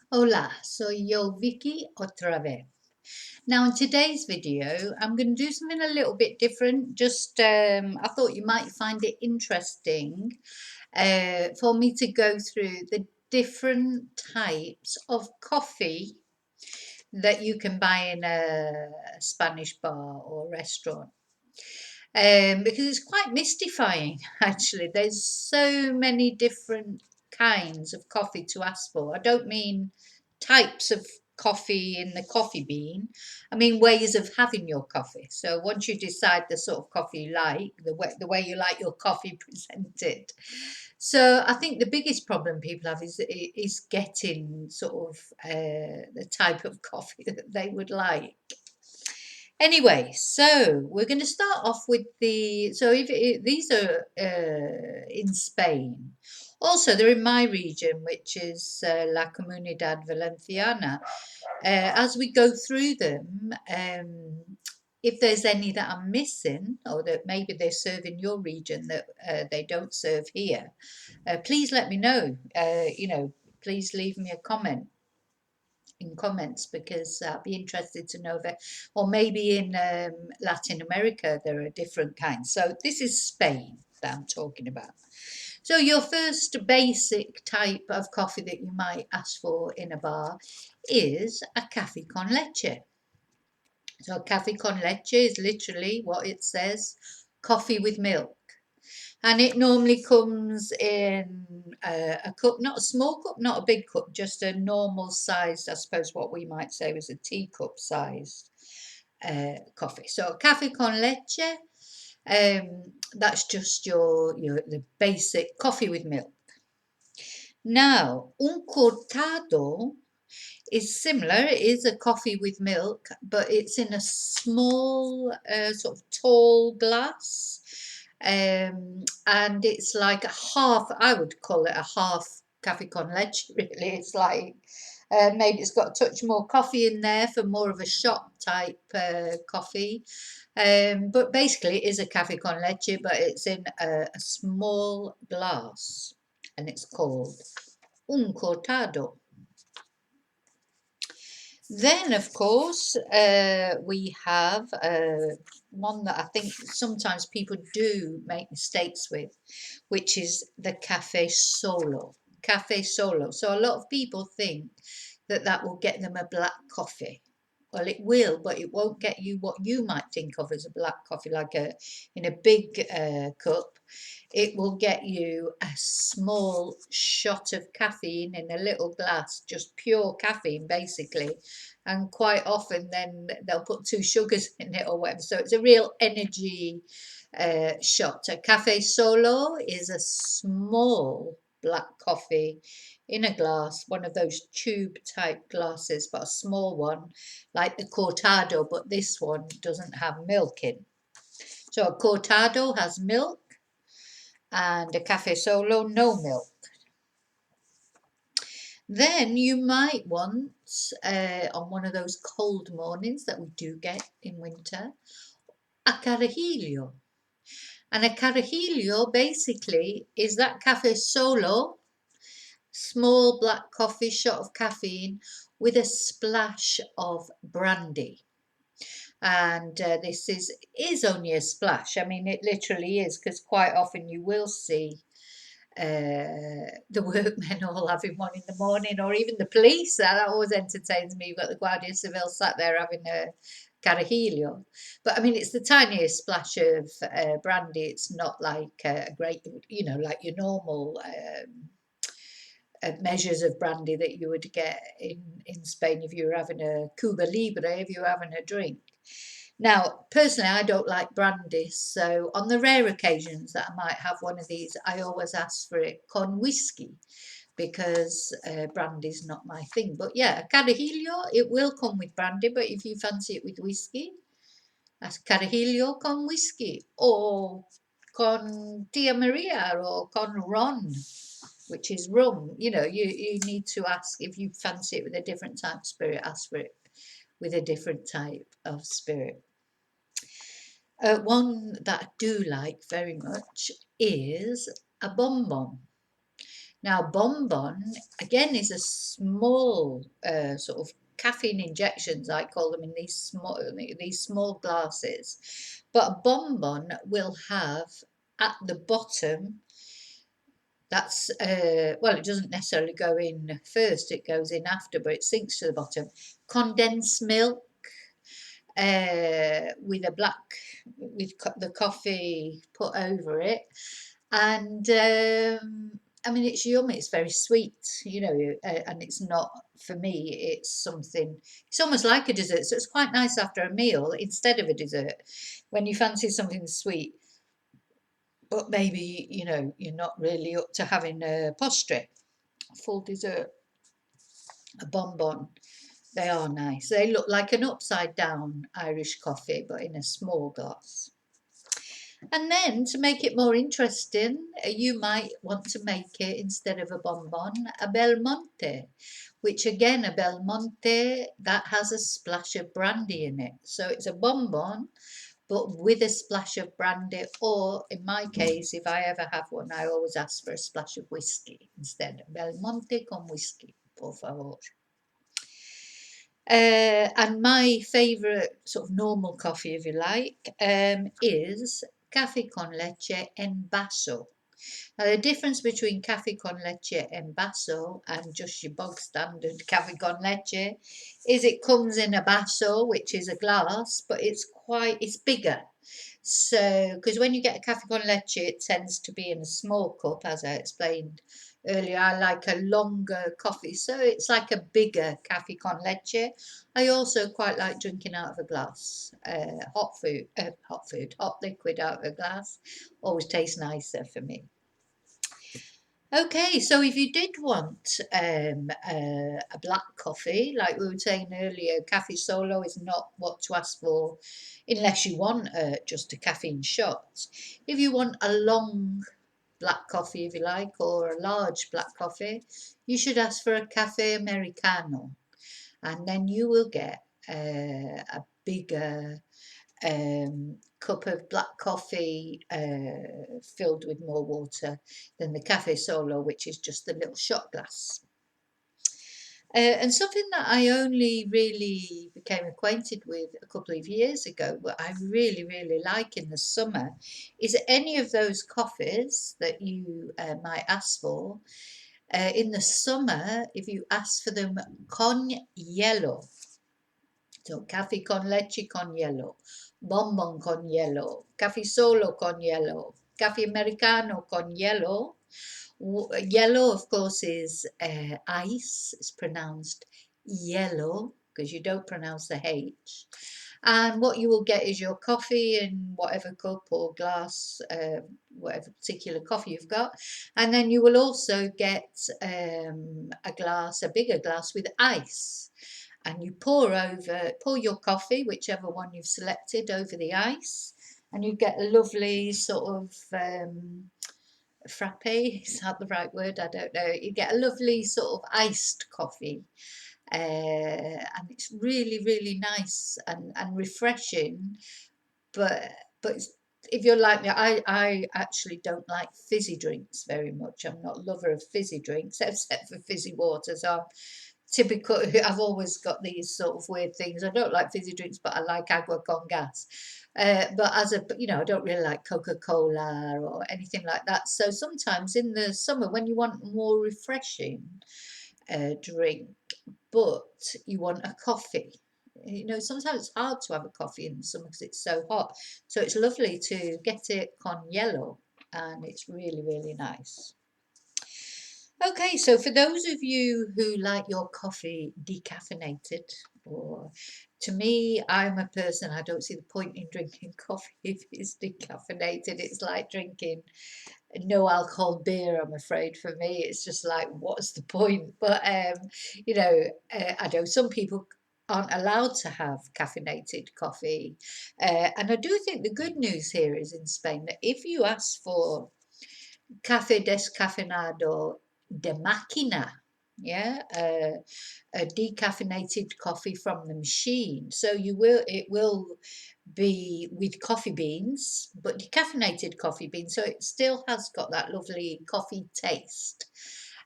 Hola, soy yo, Vicky, otra vez. Now, in today's video, I'm going to do something a little bit different. I thought you might find it interesting for me to go through the different types of coffee that you can buy in a Spanish bar or restaurant. Because it's quite mystifying, actually. There's so many different kinds of coffee to ask for. I don't mean types of coffee in the coffee bean. I mean ways of having your coffee. So once you decide the sort of coffee you like, the way you like your coffee presented. So I think the biggest problem people have is getting sort of the type of coffee that they would like. Anyway, so we're going to start off with these are in Spain. Also, they're in my region, which is La Comunidad Valenciana. As we go through them, if there's any that I'm missing or that maybe they serve in your region that they don't serve here, please let me know. Please leave me a comment in comments because I'd be interested to know that, or maybe in Latin America there are different kinds. So this is Spain that I'm talking about. So your first basic type of coffee that you might ask for in a bar is a café con leche. So café con leche is literally what it says, coffee with milk. And it normally comes in a cup, not a small cup, not a big cup, just a normal sized, I suppose what we might say was a teacup sized coffee. So café con leche, that's just your the basic coffee with milk. Now, un cortado is similar. It is a coffee with milk, but it's in a small, sort of tall glass. And it's like a half, I would call it a half café con leche, really. It's like maybe it's got a touch more coffee in there for more of a shot type coffee. But basically, it is a café con leche, but it's in a small glass and it's called un cortado. Then, of course, we have one that I think sometimes people do make mistakes with, which is the cafe solo. Cafe solo. So a lot of people think that that will get them a black coffee. Well, it will, but it won't get you what you might think of as a black coffee, like in a big cup. It will get you a small shot of caffeine in a little glass, just pure caffeine, basically. And quite often, then they'll put two sugars in it or whatever. So it's a real energy shot. A cafe solo is a small black coffee in a glass, one of those tube type glasses, but a small one, like the cortado, but this one doesn't have milk in. So a cortado has milk and a cafe solo no milk. Then you might want, on one of those cold mornings that we do get in winter, a carajillo. And a carajillo basically is that cafe solo, small black coffee shot of caffeine with a splash of brandy. And this is only a splash. I mean, it literally is, because quite often you will see the workmen all having one in the morning, or even the police. That always entertains me. You've got the Guardia Civil sat there having a carajillo. But I mean, it's the tiniest splash of brandy. It's not like a great, like your normal measures of brandy that you would get in Spain if you were having a Cuba Libre, if you were having a drink. Now, personally, I don't like brandy, so on the rare occasions that I might have one of these, I always ask for it con whiskey because brandy's not my thing. But yeah, a carajillo, it will come with brandy, but if you fancy it with whiskey, that's carajillo con whiskey or con Tia Maria or con ron, which is rum. You need to ask if you fancy it with a different type of spirit, ask for it with a different type of spirit. One that I do like very much is a bonbon. Now, bonbon, again, is a small sort of caffeine injections, I call them, in these small glasses. But a bonbon will have at the bottom, that's well, it doesn't necessarily go in first, it goes in after, but it sinks to the bottom. Condensed milk with the coffee put over it, and I mean, it's yummy. It's very sweet, you know, and it's not, for me, it's something, it's almost like a dessert. So it's quite nice after a meal instead of a dessert when you fancy something sweet, but maybe, you know, you're not really up to having a pastry, a full dessert, a bonbon. They are nice. They look like an upside down Irish coffee, but in a small glass. And then to make it more interesting, you might want to make it, instead of a bonbon, a Belmonte, which again, a Belmonte, that has a splash of brandy in it. So it's a bonbon, but with a splash of brandy, or in my case, if I ever have one, I always ask for a splash of whiskey instead. Belmonte con whiskey, por favor. And my favourite sort of normal coffee, if you like, is Café con leche en vaso. Now, the difference between Café con leche en vaso and just your bog standard Café con leche is it comes in a vaso, which is a glass, but it's bigger. So, because when you get a Café con leche, it tends to be in a small cup, as I explained earlier. I like a longer coffee, so it's like a bigger Café con leche. I also quite like drinking out of a glass. Hot liquid out of a glass always tastes nicer for me. Okay, so if you did want a black coffee, like we were saying earlier, cafe solo is not what to ask for unless you want just a caffeine shot. If you want a long black coffee, if you like, or a large black coffee, you should ask for a cafe americano, and then you will get a bigger cup of black coffee filled with more water than the cafe solo, which is just the little shot glass. And something that I only really became acquainted with a couple of years ago, but I really, really like in the summer, is any of those coffees that you might ask for. In the summer, if you ask for them con hielo, so café con leche con hielo, bonbon con hielo, café solo con hielo, café americano con hielo. Yellow, of course, is ice. It's pronounced yellow because you don't pronounce the H. And what you will get is your coffee in whatever cup or glass, whatever particular coffee you've got. And then you will also get a bigger glass with ice. And you pour your coffee, whichever one you've selected, over the ice. And you get a lovely sort of frappe, is that the right word? I don't know. You get a lovely sort of iced coffee, and it's really, really nice and refreshing. But if you're like me, I actually don't like fizzy drinks very much. I'm not a lover of fizzy drinks, except for fizzy water. So I'm typical. I've always got these sort of weird things. I don't like fizzy drinks, but I like agua con gas. But I don't really like Coca-Cola or anything like that. So sometimes in the summer, when you want a more refreshing drink, but you want a coffee, sometimes it's hard to have a coffee in the summer because it's so hot. So it's lovely to get it con hielo, and it's really, really nice. Okay, so for those of you who like your coffee decaffeinated, or to me, I'm a person, I don't see the point in drinking coffee if it's decaffeinated. It's like drinking no alcohol beer, I'm afraid, for me. It's just like, what's the point? But, I know some people aren't allowed to have caffeinated coffee. And I do think the good news here is in Spain that if you ask for café descafeinado de maquina, yeah, a decaffeinated coffee from the machine. So it will be with coffee beans, but decaffeinated coffee beans. So it still has got that lovely coffee taste.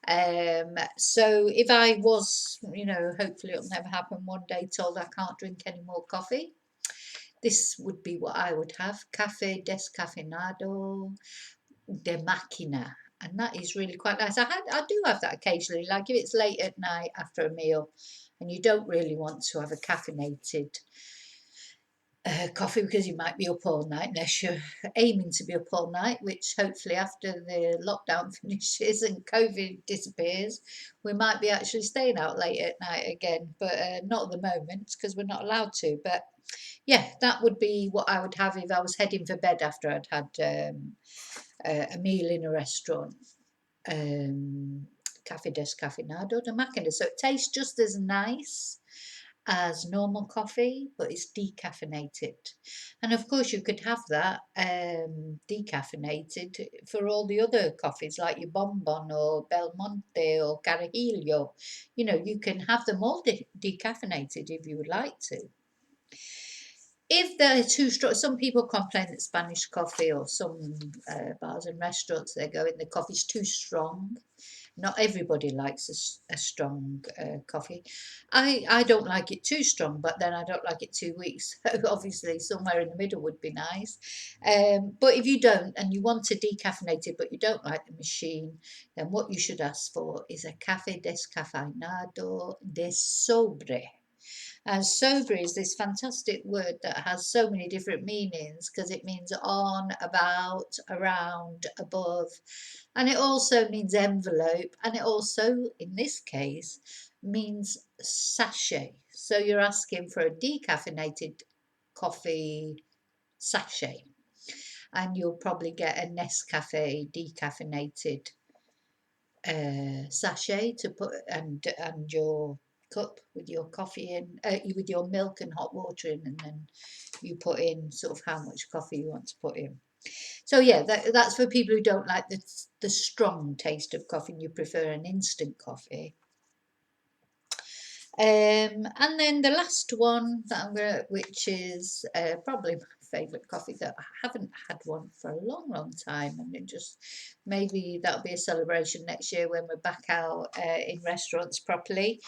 So if I was, hopefully it'll never happen one day, told I can't drink any more coffee, this would be what I would have. Café descafeinado de maquina. And that is really quite nice. I do have that occasionally, like if it's late at night after a meal and you don't really want to have a caffeinated coffee because you might be up all night unless you're aiming to be up all night, which hopefully after the lockdown finishes and COVID disappears, we might be actually staying out late at night again, but not at the moment because we're not allowed to. But yeah, that would be what I would have if I was heading for bed after I'd had a meal in a restaurant. Café descafeinado de máquina. So it tastes just as nice as normal coffee, but it's decaffeinated. And of course, you could have that decaffeinated for all the other coffees, like your Bonbon or Belmonte or Carajillo. You can have them all decaffeinated if you would like to. If they're too strong, some people complain that Spanish coffee or some bars and restaurants, they're going, the coffee's too strong. Not everybody likes a strong coffee. I don't like it too strong, but then I don't like it too weak. So obviously somewhere in the middle would be nice. But if you don't and you want to decaffeinate it, but you don't like the machine, then what you should ask for is a café descafeinado de sobre. And sobre is this fantastic word that has so many different meanings because it means on, about, around, above. And it also means envelope. And it also, in this case, means sachet. So you're asking for a decaffeinated coffee sachet. And you'll probably get a Nescafe decaffeinated sachet to put and your cup with your coffee in, with your milk and hot water in, and then you put in sort of how much coffee you want to put in. So yeah, that's for people who don't like the strong taste of coffee and you prefer an instant coffee. And then the last one that I'm gonna, which is probably my favourite coffee that I haven't had one for a long, long time, and it just maybe that'll be a celebration next year when we're back out in restaurants properly.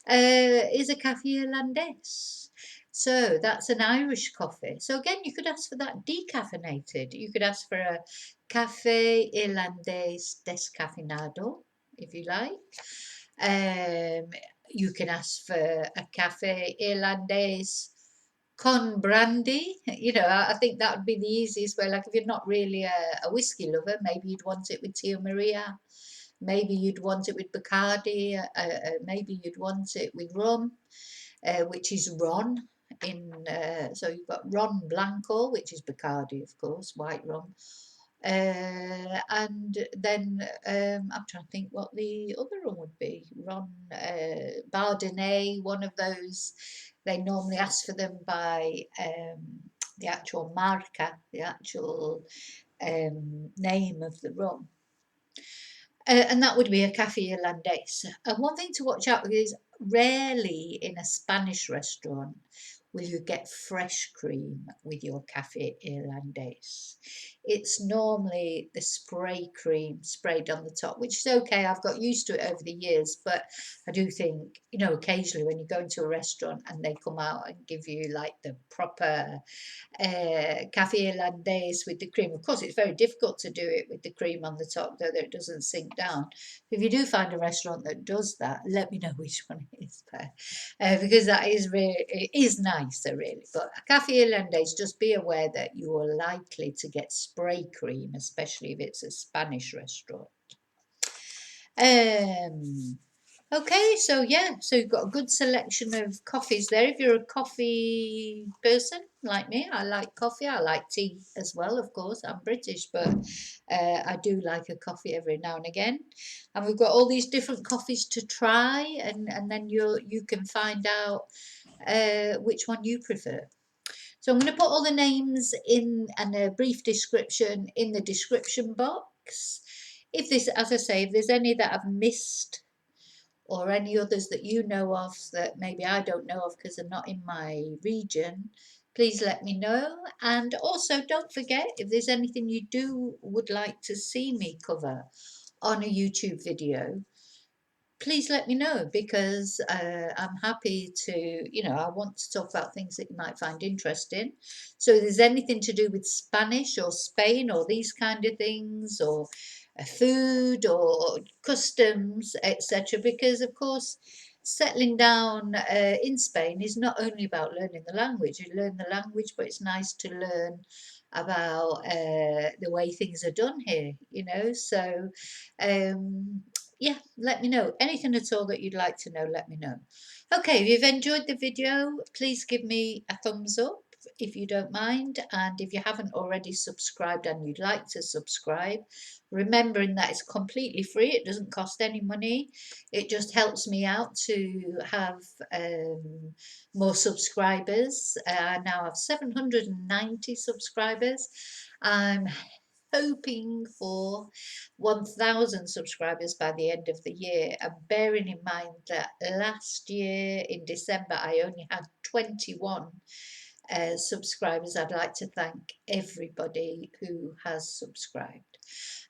Is a Café irlandés. So that's an Irish coffee. So again, you could ask for that decaffeinated. You could ask for a Café irlandés descafeinado, if you like. You can ask for a Café irlandés con brandy. I think that would be the easiest way. Like if you're not really a whiskey lover, maybe you'd want it with Tia Maria. Maybe you'd want it with Bacardi. Maybe you'd want it with rum, which is Ron. So you've got Ron Blanco, which is Bacardi, of course, white rum. And then I'm trying to think what the other one would be. Ron Bardonnay, one of those. They normally ask for them by the actual marca, the actual name of the rum. And that would be a Café Irlandés. And one thing to watch out with is rarely in a Spanish restaurant will you get fresh cream with your Café Irlandés. It's normally the spray cream sprayed on the top, which is okay. I've got used to it over the years, but I do think, occasionally when you go into a restaurant and they come out and give you like the proper Café Irlandés with the cream. Of course, it's very difficult to do it with the cream on the top, though, that it doesn't sink down. If you do find a restaurant that does that, let me know which one it is, because that is really, it is nicer, really. But a Café Irlandés, just be aware that you are likely to get spray cream, especially if it's a Spanish restaurant. Okay, so yeah, so you've got a good selection of coffees there. If you're a coffee person like me, I like coffee. I like tea as well, of course. I'm British, but I do like a coffee every now and again. And we've got all these different coffees to try, and then you can find out which one you prefer. So I'm going to put all the names in and a brief description in the description box. If this, as I say, if there's any that I've missed, or any others that you know of that maybe I don't know of because they're not in my region, please let me know. And also don't forget, if there's anything you would like to see me cover on a YouTube video, please let me know, because I'm happy to, I want to talk about things that you might find interesting. So if there's anything to do with Spanish or Spain or these kind of things, or food or customs, etc., because of course settling down in Spain is not only about learning the language. You learn the language, but it's nice to learn about the way things are done here, so um, yeah, let me know. Anything at all that you'd like to know, let me know. Okay, if you've enjoyed the video, please give me a thumbs up if you don't mind. And if you haven't already subscribed and you'd like to subscribe, remembering that it's completely free, it doesn't cost any money. It just helps me out to have more subscribers. I now have 790 subscribers. I'm hoping for 1,000 subscribers by the end of the year, and bearing in mind that last year in December I only had 21 subscribers. I'd like to thank everybody who has subscribed.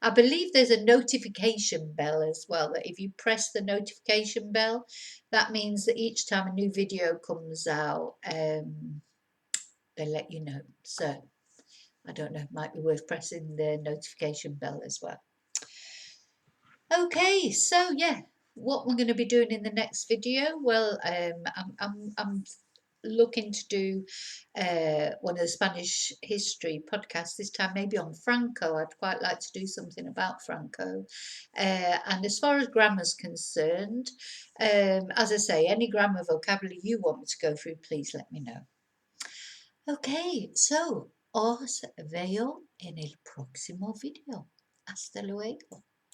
I believe there's a notification bell as well, that if you press the notification bell, that means that each time a new video comes out, they let you know. So I don't know, it might be worth pressing the notification bell as well. Okay, so yeah, what we're going to be doing in the next video, well, I'm looking to do one of the Spanish history podcasts this time, maybe on Franco. I'd quite like to do something about Franco. And as far as grammar's concerned, as I say, any grammar vocabulary you want me to go through, please let me know. Ok, so os veo en el próximo video. Hasta luego.